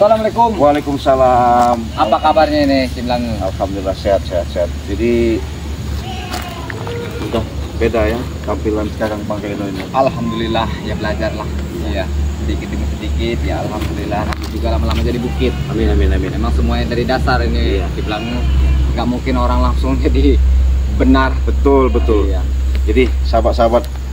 Assalamualaikum. Waalaikumsalam. Apa kabarnya ini, Cimlang? Alhamdulillah sehat. Jadi udah beda ya tampilan sekarang Bang Reno ini. Alhamdulillah, ya belajar lah. Iya, sedikit demi sedikit ya alhamdulillah. Nanti juga lama-lama jadi bukit. Amin. Memang semuanya dari dasar ini. Iya. Cimlang nggak mungkin orang langsung jadi benar. Betul. Iya. Jadi sahabat-sahabat,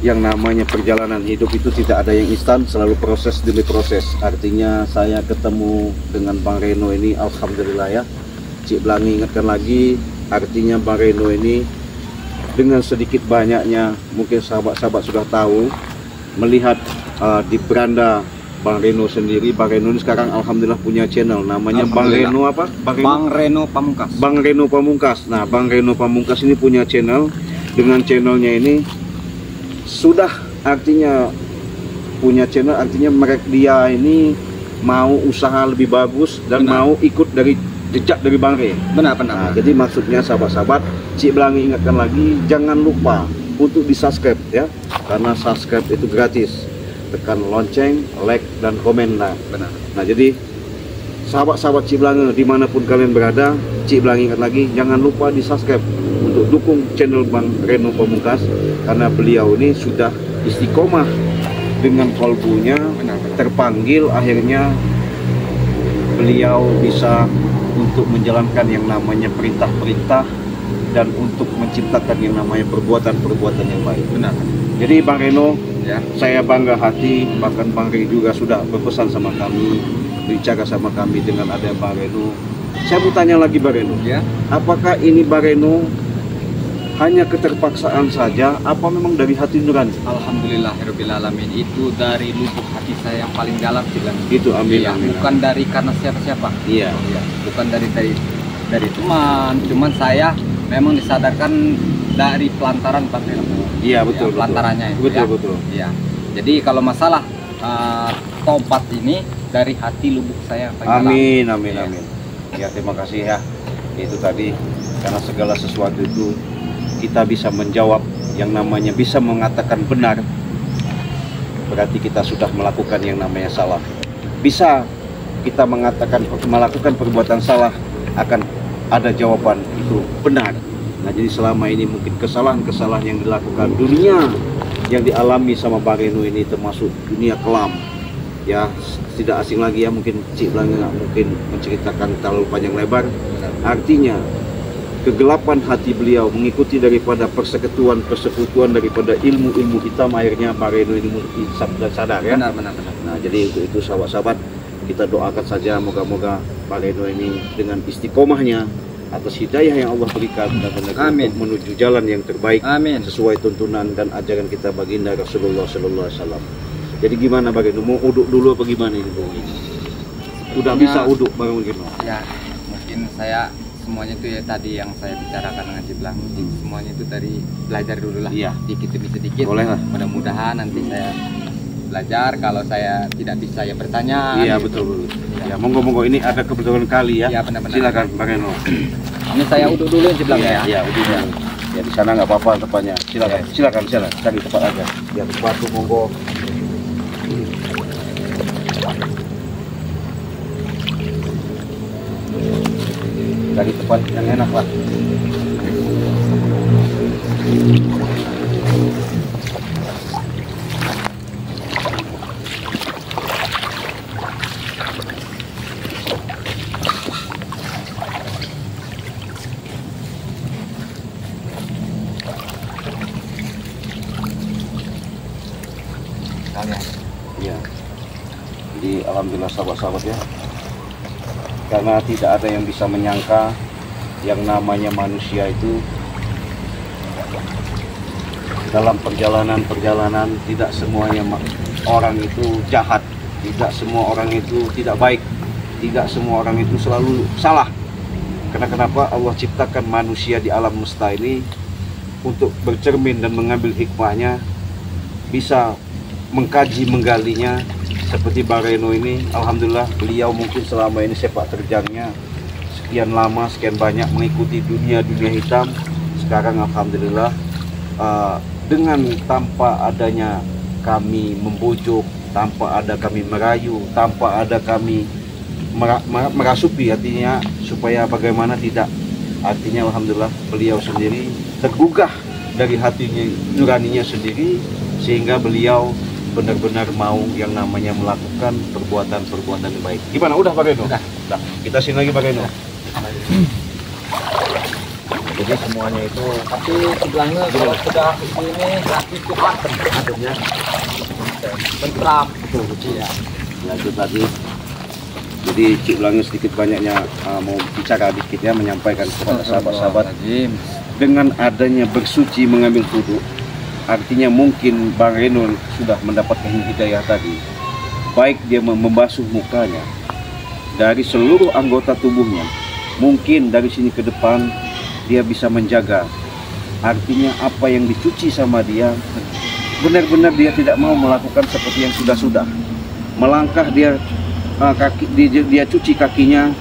yang namanya perjalanan hidup itu tidak ada yang instan, selalu proses demi proses. Artinya saya ketemu dengan Bang Reno ini alhamdulillah ya. Cik Blangi ingatkan lagi, artinya Bang Reno ini dengan sedikit banyaknya mungkin sahabat-sahabat sudah tahu, melihat di beranda Bang Reno sendiri. Bang Reno ini sekarang alhamdulillah punya channel namanya Bang Reno apa? Bang Reno Pamungkas. Bang Reno Pamungkas. Nah, Bang Reno Pamungkas ini punya channel. Dengan channelnya ini sudah artinya punya channel, artinya mereka dia ini mau usaha lebih bagus dan mau ikut dari jejak dari Bang Re. Benar. Nah, jadi maksudnya sahabat-sahabat, Cik Blangi ingatkan lagi, jangan lupa untuk di subscribe ya, karena subscribe itu gratis. Tekan lonceng, like dan komen lah. Benar. Nah, jadi sahabat-sahabat Cik Blangi dimanapun kalian berada, Cik Blangi ingat lagi, jangan lupa di subscribe untuk dukung channel Bang Reno Pamungkas, karena beliau ini sudah istiqomah dengan kolbunya, terpanggil akhirnya beliau bisa untuk menjalankan yang namanya perintah-perintah dan untuk menciptakan yang namanya perbuatan-perbuatan yang baik. Benar. Jadi Bang Reno, Ya. saya bangga hati, bahkan Bang Reno juga sudah berpesan sama kami, bicara sama kami dengan ada Bang Reno. Saya mau tanya lagi Bang Reno, Ya. apakah ini Bang Reno hanya keterpaksaan saja, apa memang dari hati nurani? Alhamdulillahirobbilalamin, itu dari lubuk hati saya yang paling dalam sih Bang. Itu amin, Iya, amin. bukan dari karena siapa-siapa. Iya. Iya, bukan dari cuman saya memang disadarkan dari pelantaran Bang Reno. Iya betul. Pelantarannya itu. Betul. Iya. Jadi kalau masalah topat ini dari hati lubuk saya yang paling dalam. Amin. Ya terima kasih ya. Itu tadi, karena segala sesuatu itu kita bisa menjawab yang namanya bisa mengatakan benar, berarti kita sudah melakukan yang namanya salah. Bisa kita melakukan perbuatan salah, akan ada jawaban itu benar. Nah, jadi selama ini mungkin kesalahan-kesalahan yang dilakukan dunia yang dialami sama Bang Reno ini termasuk dunia kelam. Ya, tidak asing lagi ya, mungkin Cik Blangi nggak mungkin menceritakan terlalu panjang lebar. Artinya kegelapan hati beliau mengikuti daripada persekutuan daripada ilmu-ilmu hitam, akhirnya Bang Reno ini sadar ya. Benar. Nah, jadi untuk itu sahabat-sahabat, kita doakan saja moga-moga Bang Reno ini dengan istiqomahnya atas hidayah yang Allah berikan benar-benar untuk menuju jalan yang terbaik. Amin. Sesuai tuntunan dan ajaran kita baginda Rasulullah Sallallahu Alaihi Wasallam. Jadi gimana Bang Reno, mau uduk dulu apa gimana ini Bang? Udah bisa uduk Bang Reno? Ya, mungkin saya semuanya itu ya tadi yang saya bicarakan dengan Cik Blangi, semuanya itu dari belajar dulu lah. Iya. Sedikit demi sedikit. Boleh lah. Mudah-mudahan nanti saya belajar, kalau saya tidak bisa ya bertanya. Iya gitu. betul. Ya monggo ini ada kebetulan kali ya. Iya benar-benar. Silakan Bang Reno. Ini saya uduk dulu Cik Blangi ya. Iya uduk dulu. Ya di sana nggak apa-apa tempatnya. Silakan cari tempat aja. Ya tempat tuh monggo. Cari tempat yang enak lah. Iya. Jadi alhamdulillah sahabat-sahabat ya. Karena tidak ada yang bisa menyangka yang namanya manusia itu dalam perjalanan tidak semuanya orang itu jahat, tidak semua orang itu tidak baik, tidak semua orang itu selalu salah. Karena kenapa Allah ciptakan manusia di alam semesta ini untuk bercermin dan mengambil hikmahnya, bisa mengkaji menggalinya. Seperti Bang Reno ini, alhamdulillah beliau mungkin selama ini sepak terjangnya sekian lama, sekian banyak mengikuti dunia hitam. Sekarang alhamdulillah dengan tanpa adanya kami membujuk, tanpa ada kami merayu, tanpa ada kami merasupi, artinya supaya bagaimana tidak, artinya alhamdulillah beliau sendiri tergugah dari hatinya nuraninya sendiri, sehingga beliau benar-benar mau yang namanya melakukan perbuatan-perbuatan yang baik. Gimana? Udah Pak Reno? Udah. Kita sini lagi Pak Reno. Jadi semuanya itu, tapi sebelahnya kalau sudah ini gratis cepat adanya bentrap betul ya. Ya itu tadi. Jadi Cik Blange sedikit banyaknya mau bicara dikit ya, menyampaikan kepada sahabat-sahabat dengan adanya bersuci mengambil wudu. Artinya mungkin Bang Reno sudah mendapatkan hidayah tadi, baik dia membasuh mukanya dari seluruh anggota tubuhnya, mungkin dari sini ke depan dia bisa menjaga, artinya apa yang dicuci sama dia benar-benar dia tidak mau melakukan seperti yang sudah-sudah. Melangkah dia dia cuci kakinya,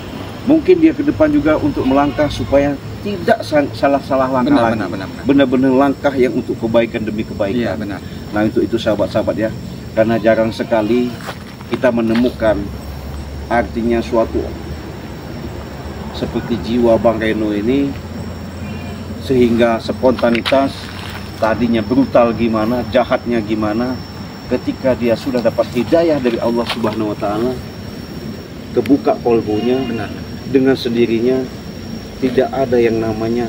mungkin dia ke depan juga untuk melangkah supaya tidak salah-salah langkah lagi. Benar-benar langkah yang untuk kebaikan demi kebaikan. Iya, benar. Nah itu sahabat-sahabat ya, karena jarang sekali kita menemukan artinya suatu seperti jiwa Bang Reno ini, sehingga spontanitas tadinya brutal gimana, jahatnya gimana, ketika dia sudah dapat hidayah dari Allah Subhanahu wa Ta'ala, kebuka kolbunya dengan sendirinya, tidak ada yang namanya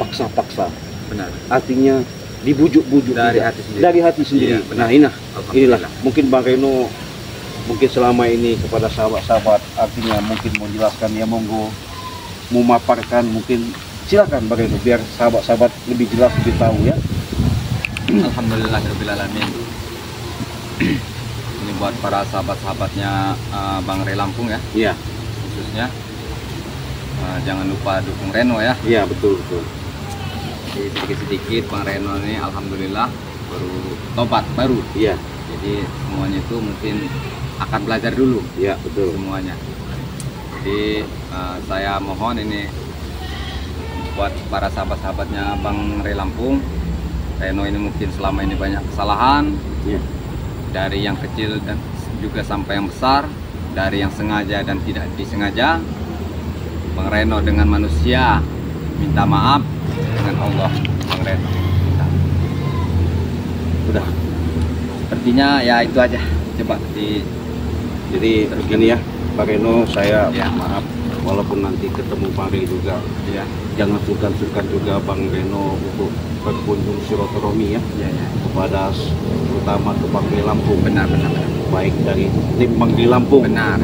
paksa-paksa. Benar. Artinya dibujuk-bujuk dari hati sendiri. Dari hati sendiri. Iya, nah inilah mungkin Bang Reno mungkin selama ini kepada sahabat-sahabat, artinya mungkin mau jelaskan ya, monggo, mau maparkan mungkin silakan Bang Reno, biar sahabat-sahabat lebih jelas, lebih tahu ya. Alhamdulillahirabbil alamin. Ini buat para sahabat-sahabatnya Bang Re Lampung ya. Iya. Khususnya jangan lupa dukung Reno ya. Iya, betul. Jadi sedikit-sedikit Bang Reno ini alhamdulillah baru tobat baru. Iya. Jadi semuanya itu mungkin akan belajar dulu. Iya, betul. Semuanya. Jadi saya mohon ini buat para sahabat-sahabatnya Bang Re Lampung, Reno ini mungkin selama ini banyak kesalahan. Iya. Dari yang kecil dan juga sampai yang besar, dari yang sengaja dan tidak disengaja. Bang Reno dengan manusia minta maaf, dengan Allah Bang Reno minta. Udah. Sepertinya ya itu aja. Coba Jadi begini ya, Bang Reno, saya ya. maaf walaupun nanti ketemu Bang Re juga. Ya. Jangan sungkan-sungkan juga Bang Reno untuk berkunjung silaturahmi ya. Ya. Kepada terutama ke Bang Re Lampung. Benar. Baik dari tim Bang Re Lampung. Benar.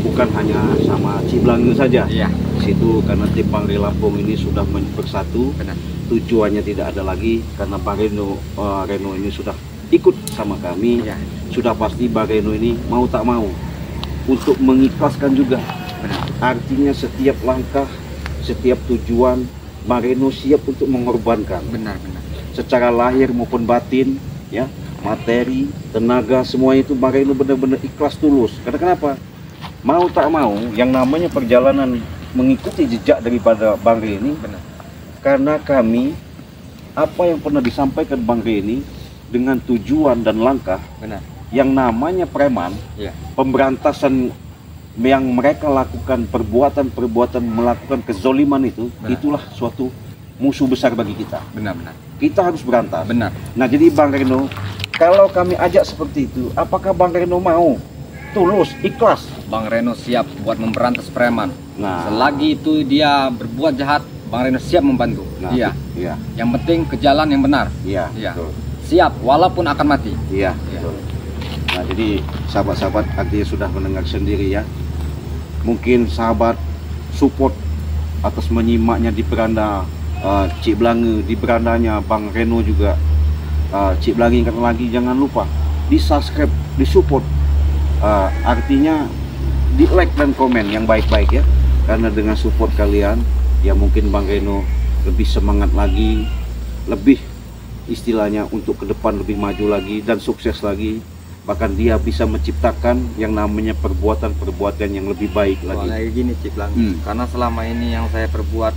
Bukan hanya sama Cik Blange saja. Iya. Situ karena tim Bang Re Lampung ini sudah bersatu. Benar. Tujuannya tidak ada lagi karena Bang Reno ini sudah ikut sama kami. Iya. Sudah pasti Bang Reno ini mau tak mau untuk mengikhlaskan juga. Benar. Artinya setiap langkah, setiap tujuan Bang Reno siap untuk mengorbankan. Benar. Secara lahir maupun batin ya, materi, tenaga, semuanya itu Bang Reno benar-benar ikhlas tulus. Karena kenapa? Mau tak mau yang namanya perjalanan mengikuti jejak daripada Bang Re ini. Benar. Karena kami apa yang pernah disampaikan Bang Re ini dengan tujuan dan langkah Benar. yang namanya preman, Iya. pemberantasan yang mereka lakukan, perbuatan-perbuatan melakukan kezoliman itu, Benar. itulah suatu musuh besar bagi kita. Benar. Kita harus berantas. Benar. Nah jadi Bang Reno, kalau kami ajak seperti itu, apakah Bang Reno mau? Tulus, ikhlas. Bang Reno siap buat memberantas preman. Nah, Selagi itu dia berbuat jahat, Bang Reno siap membantu. nah, Iya. Iya, Yang penting ke jalan yang benar. iya, Iya. betul. Siap walaupun akan mati. Iya, Iya. betul. Nah jadi sahabat-sahabat artinya sudah mendengar sendiri ya. Mungkin sahabat support atas menyimaknya di beranda Cik Blange, di berandanya Bang Reno juga. Cik Blange ingat lagi, jangan lupa di subscribe, di support. Artinya di like dan komen yang baik-baik ya, karena dengan support kalian ya mungkin Bang Reno lebih semangat lagi, lebih istilahnya untuk ke depan lebih maju lagi dan sukses lagi, bahkan dia bisa menciptakan yang namanya perbuatan-perbuatan yang lebih baik lagi. Soalnya gini Cik Blange, karena selama ini yang saya perbuat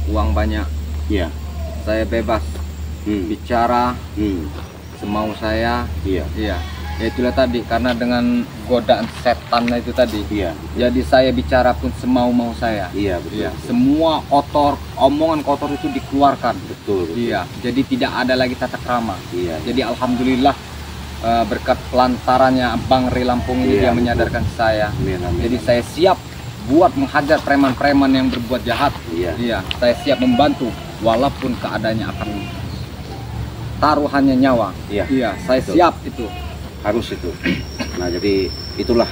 uang banyak, Iya. saya bebas bicara semau saya. Iya. Iya. Ya itulah tadi, karena dengan godaan setan itu tadi. Iya. Jadi saya bicara pun semau-mau saya. Iya, betul. Iya, semua kotor, omongan kotor itu dikeluarkan. Betul, betul. Iya, jadi tidak ada lagi tata krama. Iya. Jadi alhamdulillah berkat pelantarannya Bang Ri Lampung ini Iya, dia menyadarkan saya. Amin, amin. Jadi saya siap buat menghajar preman-preman yang berbuat jahat. Iya. Iya, saya siap membantu walaupun keadaannya akan taruhannya nyawa. Iya. Iya, saya Betul. siap itu. Harus itu. Nah, jadi itulah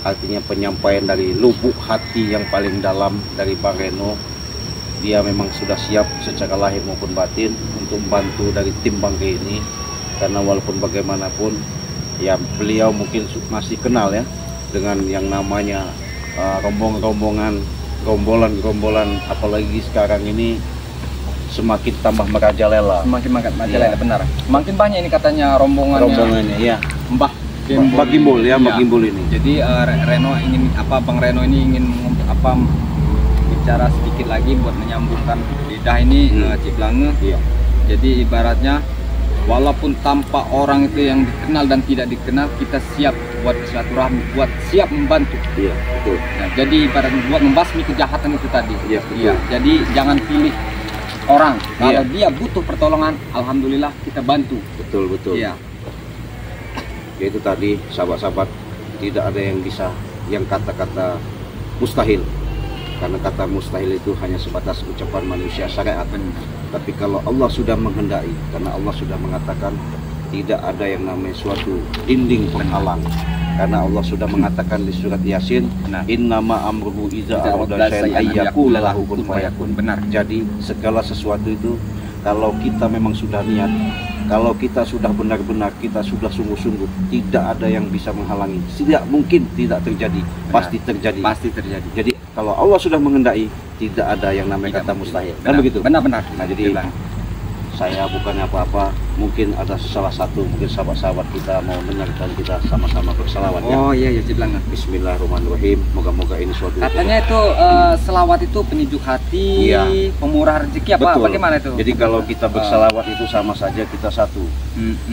artinya penyampaian dari lubuk hati yang paling dalam dari Bang Reno. Dia memang sudah siap secara lahir maupun batin untuk membantu dari tim Bang Ri ini, karena walaupun bagaimanapun ya beliau mungkin masih kenal ya dengan yang namanya rombongan-rombongan, gerombolan, apalagi sekarang ini semakin tambah merajalela. Semakin merajalela, Iya. benar. Semakin banyak ini katanya rombongannya Ya. Mbah Mbah Gimbul ya, Mbah Iya. Gimbul ini. Jadi Reno ingin Bang Reno ini ingin bicara sedikit lagi buat menyambungkan lidah ini Ciplange. Iya. Jadi ibaratnya walaupun tanpa orang itu yang dikenal dan tidak dikenal, kita siap buat silaturahmi, buat siap membantu. Iya, betul. Nah, jadi ibaratnya buat membasmi kejahatan itu tadi. Iya, betul. Jadi jangan pilih orang. Kalau Iya. dia butuh pertolongan, alhamdulillah kita bantu. Betul, betul. Iya. Yaitu tadi sahabat-sahabat, tidak ada yang bisa yang kata-kata mustahil, karena kata mustahil itu hanya sebatas ucapan manusia syariat. Tapi kalau Allah sudah menghendaki, karena Allah sudah mengatakan tidak ada yang namanya suatu dinding penghalang, karena Allah sudah mengatakan di surat Yasin, innama amruhu iza arada syai'an ayyaqula lahu kun fayakun. Benar. Jadi segala sesuatu itu kalau kita memang sudah niat, kalau kita sudah benar-benar, kita sudah sungguh-sungguh, tidak ada yang bisa menghalangi. Tidak mungkin tidak terjadi, pasti terjadi. Pasti terjadi. Jadi kalau Allah sudah menghendaki, tidak ada yang namanya kata mustahil. Kan begitu? Benar-benar. Nah, jadi saya bukannya apa-apa, mungkin ada salah satu mungkin sahabat-sahabat kita mau dengarkan kita sama-sama berselawat ya. Oh iya, Ciplange. Bismillahirrahmanirrahim. Moga-moga ini suatu Katanya itu selawat itu penyejuk hati, Iya. pemurah rezeki apa? Betul. Bagaimana itu? Jadi kalau kita berselawat itu sama saja kita satu.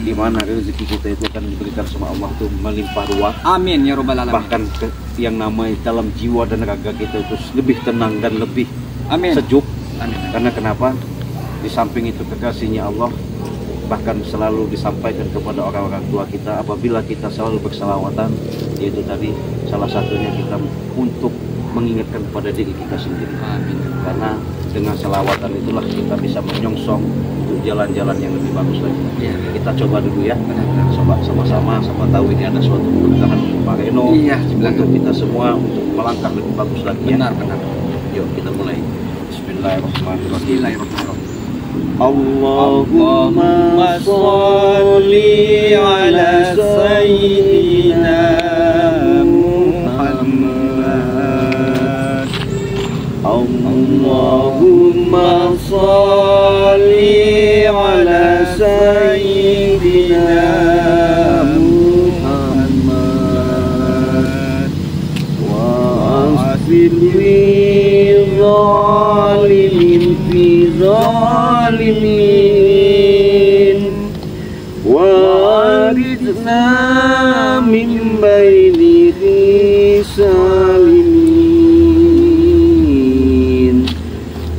Di mana rezeki kita itu akan diberikan sama Allah itu melimpah ruah. Amin ya robbal alamin. Bahkan yang namanya dalam jiwa dan raga kita itu lebih tenang dan lebih Amin. sejuk. Amin. Karena kenapa? Di samping itu kekasihnya Allah bahkan selalu disampaikan kepada orang-orang tua kita apabila kita selalu berselawatan, yaitu tadi salah satunya kita untuk mengingatkan kepada diri kita sendiri. Amin. Karena dengan selawatan itulah kita bisa menyongsong untuk jalan-jalan yang lebih bagus lagi. Iya. Kita coba dulu ya, coba sama-sama, sama tahu ini ada suatu keberkahan untuk Pak Reno, Iya, untuk kita semua untuk melangkah lebih bagus lagi. Benar, ya. benar. Yuk kita mulai. Bismillahirrahmanirrahim. Bismillahirrahmanirrahim. Allahumma sholli ala sayyidina Muhammad. Allahumma sholli ala sayyidina Muhammad wa asfili zalimin fi zalimin wa aridna min baini salimin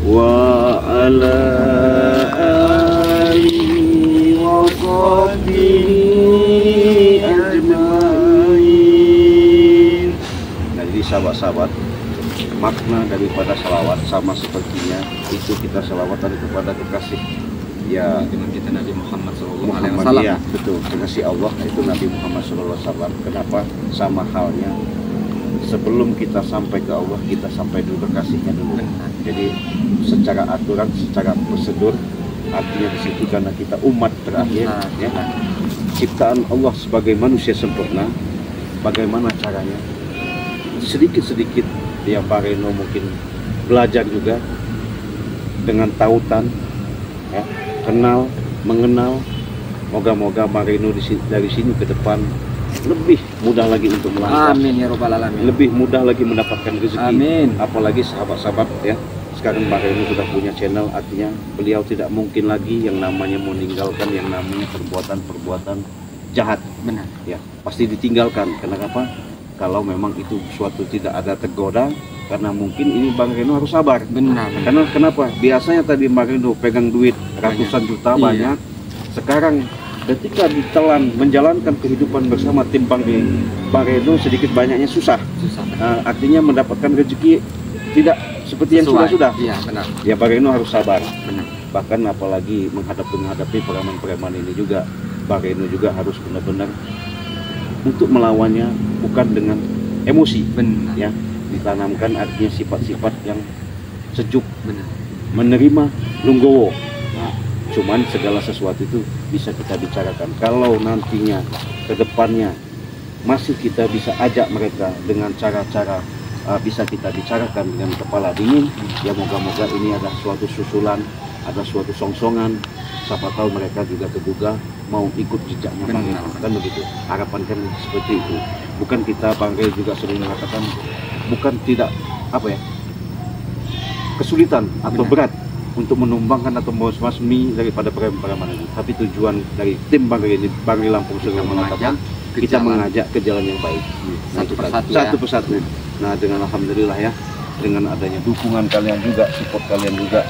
wa ala alihi wa sahbihi ajmain. Nah, jadi sahabat-sahabat, makna daripada salawat sama sepertinya itu kita salawatan kepada kekasih ya Dengan kita Nabi Muhammad SAW. Muhammad, ya betul, kekasih Allah itu Nabi Muhammad SAW. Kenapa? Sama halnya sebelum kita sampai ke Allah, kita sampai dulu kekasihnya dulu. Jadi secara aturan, secara prosedur, artinya di situ karena kita umat terakhir ya, ciptaan Allah sebagai manusia sempurna. Bagaimana caranya? Sedikit-sedikit yang Pak Reno mungkin belajar juga dengan tautan ya, kenal, mengenal. Moga-moga Pak Reno dari sini ke depan lebih mudah lagi untuk melangkah. Amin ya robbal alamin. Lebih mudah lagi mendapatkan rezeki. Amin. Apalagi sahabat-sahabat ya, sekarang Pak Reno sudah punya channel, artinya beliau tidak mungkin lagi yang namanya meninggalkan yang namanya perbuatan-perbuatan jahat. Benar. Ya, pasti ditinggalkan. Kenapa? Kalau memang itu suatu tidak ada tergoda, karena mungkin ini Bang Reno harus sabar. Benar. Karena kenapa? Biasanya tadi Bang Reno pegang duit ratusan juta Iya. banyak. Sekarang ketika ditelan menjalankan kehidupan bersama tim Bang Reno sedikit banyaknya susah. Susah. Artinya mendapatkan rezeki tidak seperti yang Sesuai. sudah-sudah. Iya, benar. Ya Bang Reno harus sabar. Benar. Bahkan apalagi menghadapi preman-preman ini juga, Bang Reno juga harus benar-benar untuk melawannya bukan dengan emosi, Benar. ya, ditanamkan artinya sifat-sifat yang sejuk, Benar. menerima lunggowo. Nah, cuman segala sesuatu itu bisa kita bicarakan. Kalau nantinya ke depannya masih kita bisa ajak mereka dengan cara-cara bisa kita bicarakan dengan kepala dingin, ya moga-moga ini ada suatu susulan, ada suatu songsongan. Siapa tahu mereka juga tergugah mau ikut jejaknya Bang Benar. Reno, kan begitu. Harapan kan seperti itu. Bukan kita Bang Reno juga sering mengatakan bukan tidak apa ya, kesulitan atau Benar. berat untuk menumbangkan atau membasmi daripada preman ini. Tapi tujuan dari tim Bang Reno ini, Bang Reno Lampung sudah mengatakan kita mengajak ke jalan yang baik. Satu persatu, Satu persatu. Nah, dengan alhamdulillah ya, dengan adanya dukungan kalian juga, support kalian juga,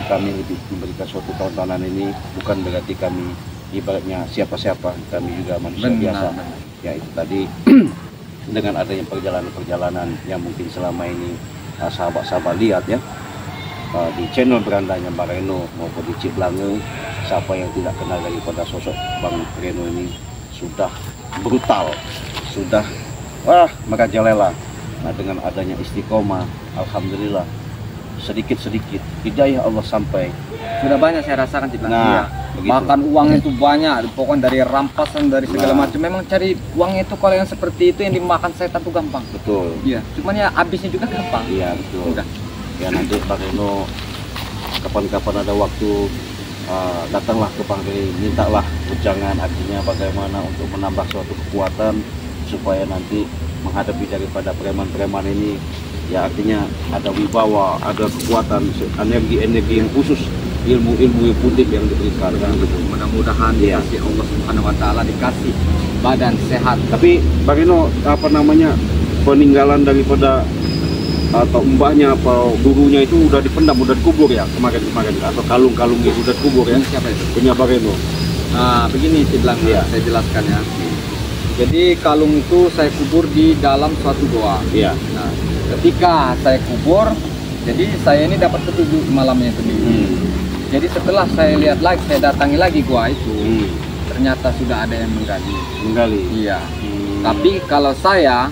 kami lebih memberikan suatu tontonan ini. Bukan berarti kami ibaratnya siapa-siapa, kami juga manusia biasa. Benar. Ya itu tadi dengan adanya perjalanan-perjalanan yang mungkin selama ini sahabat-sahabat lihat ya, di channel berandanya Bang Reno maupun di Ciplange, siapa yang tidak kenal daripada sosok Bang Reno ini sudah brutal, sudah merajalela. Nah, dengan adanya istiqomah, alhamdulillah sedikit-sedikit hidayah Allah sampai. Sudah banyak saya rasakan Ciplang. Nah, Iya. begitu. Bahkan uang itu banyak, pokoknya dari rampasan, dari segala Nah. macam. Memang cari uang itu kalau yang seperti itu yang dimakan setan tuh gampang. Betul. Iya, cuman ya habisnya juga gampang. Iya betul. Udah. Ya nanti Bang Reno kapan-kapan ada waktu datanglah ke Bang Reno, mintalah wejangan, artinya bagaimana untuk menambah suatu kekuatan supaya nanti menghadapi daripada preman-preman ini, ya artinya ada wibawa, ada kekuatan, energi-energi yang khusus, ilmu-ilmu yang putih yang diberikan. Mudah-mudahan Iya. dikasih Allah Subhanahu wa taala, dikasih badan sehat. Tapi Bang Reno peninggalan daripada atau mbahnya apa gurunya itu udah dipendam, udah dikubur ya kemarin atau kalung-kalung itu udah dikubur ya, Siapa itu? punya Bang Reno. Nah, begini Ciplang, Iya. saya jelaskan ya. Jadi kalung itu saya kubur di dalam suatu goa. Iya. Nah, ketika saya kubur, jadi saya ini dapat petunjuk malamnya itu. Jadi setelah saya lihat lagi, saya datangi lagi gua itu, ternyata sudah ada yang menggali. Iya. Tapi kalau saya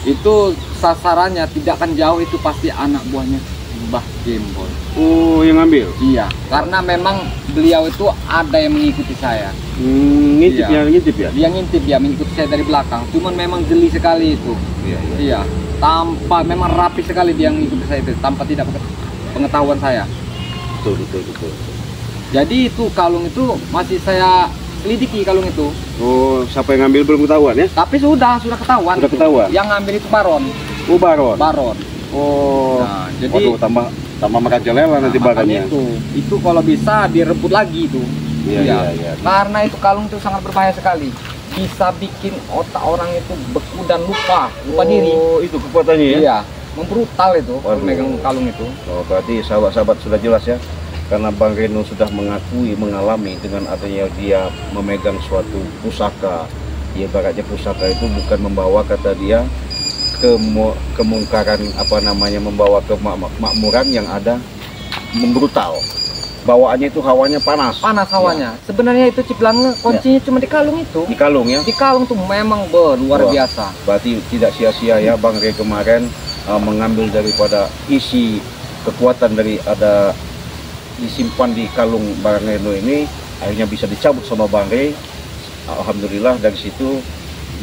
itu sasarannya tidak akan jauh, itu pasti anak buahnya Mbah Gembol. Oh, yang ngambil? Iya, karena memang beliau itu ada yang mengikuti saya. Ngintip Iya. ngintip ya? Dia ngintip, dia mengikuti saya dari belakang. Cuman memang jeli sekali itu. Iya. Iya, tanpa memang rapi sekali dia mengikuti saya itu, tanpa tidak pengetahuan saya. Betul. Jadi itu kalung itu masih saya selidiki kalung itu. Oh, siapa yang ngambil belum ketahuan ya? Tapi sudah ketahuan. Sudah ketahuan? Yang ngambil itu Baron. Oh, Baron. Baron. Oh. Nah, jadi Waduh, tambah merajalela nanti makanya badannya. itu kalau bisa direbut lagi itu. Iya. Karena itu kalung itu sangat berbahaya sekali. Bisa bikin otak orang itu beku dan lupa diri. Oh, itu kekuatannya ya? Iya, membrutal itu kalau Waduh. megang kalung itu. Oh, berarti sahabat-sahabat sudah jelas ya. Karena Bang Reno sudah mengalami dengan adanya dia memegang suatu pusaka. Ya, ibaratnya pusaka itu bukan membawa, kata dia, kemungkaran membawa kemakmuran, yang ada membrutal. Bawaannya itu hawanya panas. Panas hawanya. Sebenarnya itu Ciplang kuncinya cuma di kalung itu. Di kalung ya. Di kalung tuh memang luar Wah. biasa. Berarti tidak sia-sia ya Bang Reno kemarin mengambil daripada isi kekuatan dari ada disimpan di kalung Bang Reno ini, akhirnya bisa dicabut sama Bang Reno. Alhamdulillah dari situ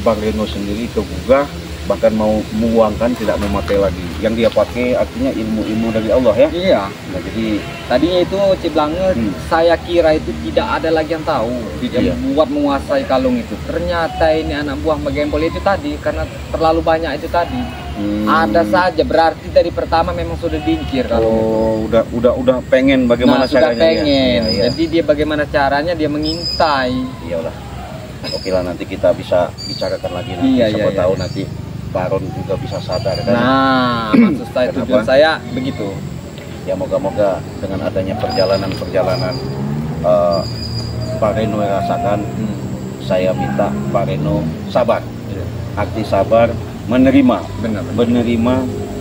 Bang Reno sendiri kegugah, bahkan mau menguangkan, tidak memakai lagi. Yang dia pakai artinya ilmu-ilmu dari Allah ya. Iya. Nah, jadi Tadinya itu Ciplang saya kira itu tidak ada lagi yang tahu yang buat menguasai kalung itu. Ternyata ini anak buah Mbah Gembol itu tadi, karena terlalu banyak itu tadi. Ada saja, berarti dari pertama memang sudah diincir kalung. Oh, udah pengen bagaimana sudah caranya pengen. ya. Iya. Jadi dia bagaimana caranya dia mengintai. Iyalah. Oke lah, nanti kita bisa bicarakan lagi nanti. Iya, Siapa iya, tahu iya. nanti Pak Ron juga bisa sadar kan. Nah, maksud saya, Kenapa? tujuan saya begitu. Ya moga-moga dengan adanya perjalanan-perjalanan Pak Reno rasakan, saya minta Pak Reno sabar. Iya. Arti sabar, menerima, Benar, menerima,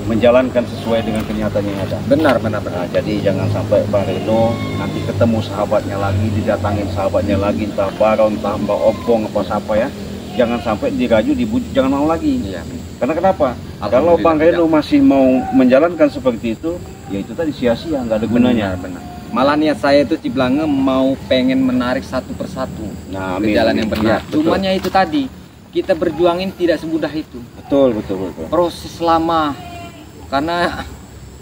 menjalankan sesuai dengan kenyataan yang ada. benar, benar, benar. Nah, jadi jangan sampai Pak Reno nanti ketemu sahabatnya lagi, didatangin sahabatnya lagi, entah Baron, entah Mbak Obong, apa siapa ya. Jangan sampai diraju, dibujuk, jangan mau lagi. Iya. Karena kenapa? Kalau Alhamdulillah Bang Reno masih mau menjalankan seperti itu, ya itu tadi sia-sia, nggak ada gunanya. Benar. Malah niat saya itu Ciblange mau pengen menarik satu persatu Nah, ke jalan yang benar. Ya, betul. Cuman ya itu tadi, kita berjuangin tidak semudah itu. Betul. Proses lama, karena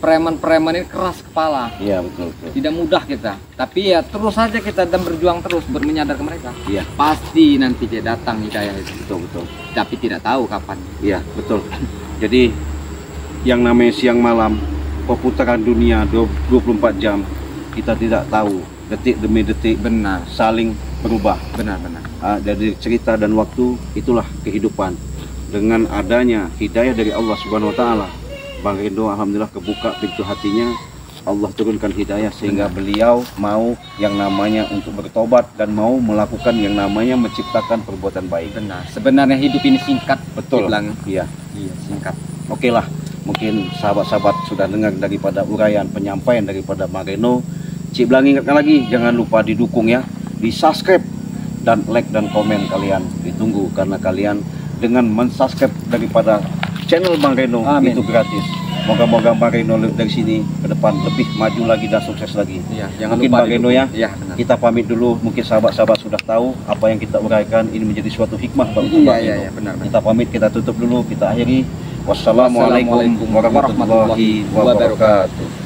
preman-preman ini keras kepala. Iya, betul. Tidak mudah kita. Tapi ya terus saja kita dan berjuang terus, bermenyadar ke mereka. Iya, Pasti nanti dia datang hidayah itu. betul. Tapi tidak tahu kapan. Iya, betul. Jadi yang namanya siang malam, perputaran dunia 24 jam, kita tidak tahu, detik demi detik Benar, saling berubah. benar. Dari cerita dan waktu, itulah kehidupan. Dengan adanya hidayah dari Allah Subhanahu wa taala, Bang Reno alhamdulillah kebuka pintu hatinya, Allah turunkan hidayah sehingga beliau mau yang namanya untuk bertobat dan mau melakukan yang namanya menciptakan perbuatan baik. Benar. Sebenarnya hidup ini singkat. Betul. Ciblange. Iya. Iya, singkat. Oke lah, mungkin sahabat-sahabat sudah dengar daripada uraian penyampaian daripada Bang Reno. Ciblange ingatkan lagi, jangan lupa didukung ya, di subscribe dan like dan komen kalian ditunggu, karena kalian dengan mensubscribe daripada channel Bang Reno Amin. itu gratis. Moga-moga Bang Reno dari sini ke depan lebih maju lagi dan sukses lagi. Iya, jangan Mungkin lupa Bang Reno didukung. ya. Iya, benar. Kita pamit dulu, mungkin sahabat-sahabat sudah tahu apa yang kita uraikan ini menjadi suatu hikmah Bang Bang Reno. Iya, benar. Kita pamit, kita tutup dulu, kita akhiri. Wassalamualaikum warahmatullahi wabarakatuh.